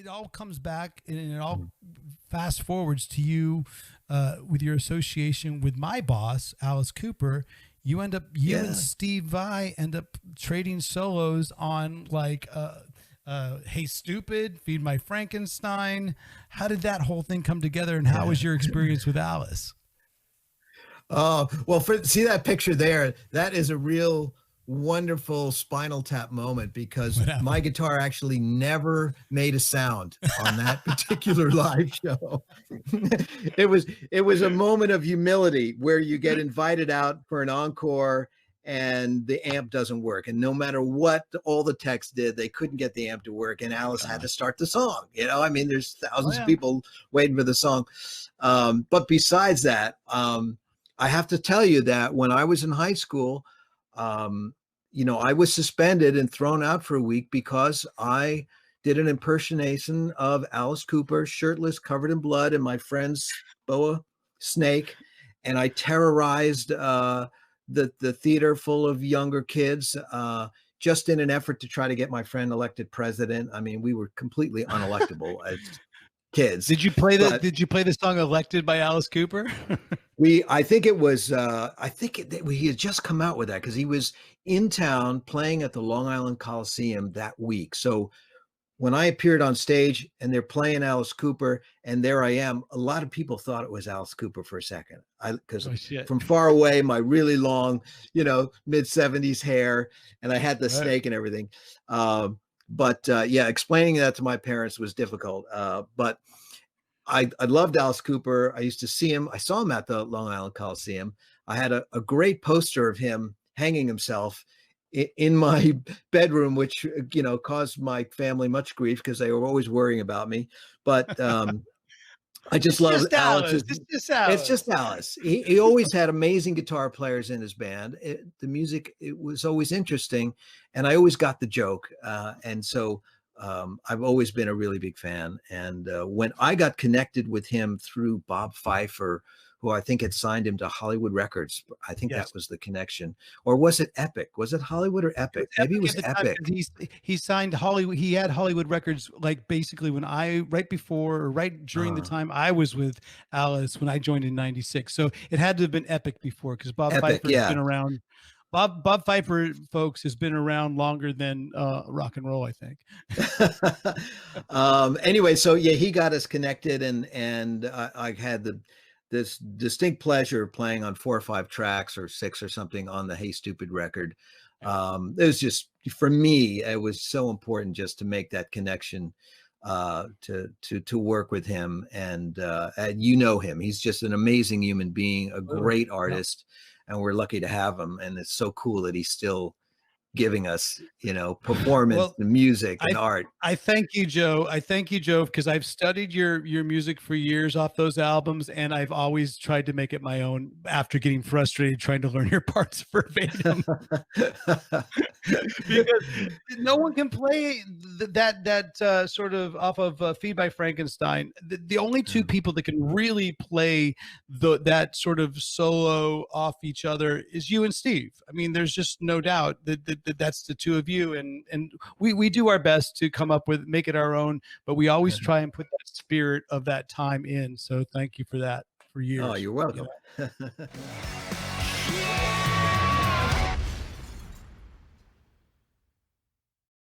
it all comes back and it all fast forwards to you with your association with my boss, Alice Cooper. You and Steve Vai end up trading solos on like, Hey Stupid, Feed My Frankenstein. How did that whole thing come together, and how was your experience with Alice? Well, see that picture there? That is a real wonderful Spinal Tap moment, because my guitar actually never made a sound on that particular live show. It was a moment of humility where you get invited out for an encore and the amp doesn't work. And no matter what all the techs did, they couldn't get the amp to work. And Alice had to start the song. You know, I mean, there's thousands of people waiting for the song. But besides that, I have to tell you that when I was in high school, you know, I was suspended and thrown out for a week because I did an impersonation of Alice Cooper, shirtless, covered in blood, and my friend's boa snake. And I terrorized the theater full of younger kids, just in an effort to try to get my friend elected president. I mean, we were completely unelectable as kids. Did you play the song "Elected" by Alice Cooper? I think it was. He had just come out with that because he was in town playing at the Long Island Coliseum that week. So when I appeared on stage and they're playing Alice Cooper, and there I am, a lot of people thought it was Alice Cooper for a second. Because from far away, my really long, you know, mid-70s hair, and I had the snake and everything. But explaining that to my parents was difficult. But I loved Alice Cooper. I used to see him. I saw him at the Long Island Coliseum. I had a great poster of him hanging himself in my bedroom, which, you know, caused my family much grief because they were always worrying about me. But I just love Alice. It's just Alice. He always had amazing guitar players in his band. The music, it was always interesting, and I always got the joke. And so I've always been a really big fan. And when I got connected with him through Bob Pfeiffer, who I think had signed him to Hollywood Records, I think that was the connection. Or was it Epic? Was it Hollywood or Epic? Maybe it was Epic. He signed Hollywood. He had Hollywood Records, like basically when right during the time I was with Alice when I joined in '96. So it had to have been Epic before, because Bob Pfeiffer has been around. Bob Pfeiffer, folks, has been around longer than rock and roll, I think. Anyway, so he got us connected, and I had this distinct pleasure of playing on 4 or 5 tracks or 6 or something on the Hey Stupid record. It was just, for me, it was so important just to make that connection, to work with him. And you know him, he's just an amazing human being, a great artist. And we're lucky to have him. And it's so cool that he's still giving us, you know, performance, the music and art. I thank you, Joe. Because I've studied your music for years off those albums, and I've always tried to make it my own after getting frustrated trying to learn your parts verbatim. Because no one can play that sort of off of Feed by Frankenstein. The only two people that can really play that sort of solo off each other is you and Steve. I mean, there's just no doubt that's the two of you, and we do our best to come up with, make it our own, but we always try and put that spirit of that time in. So thank you for that for years. Oh, you're welcome. You know?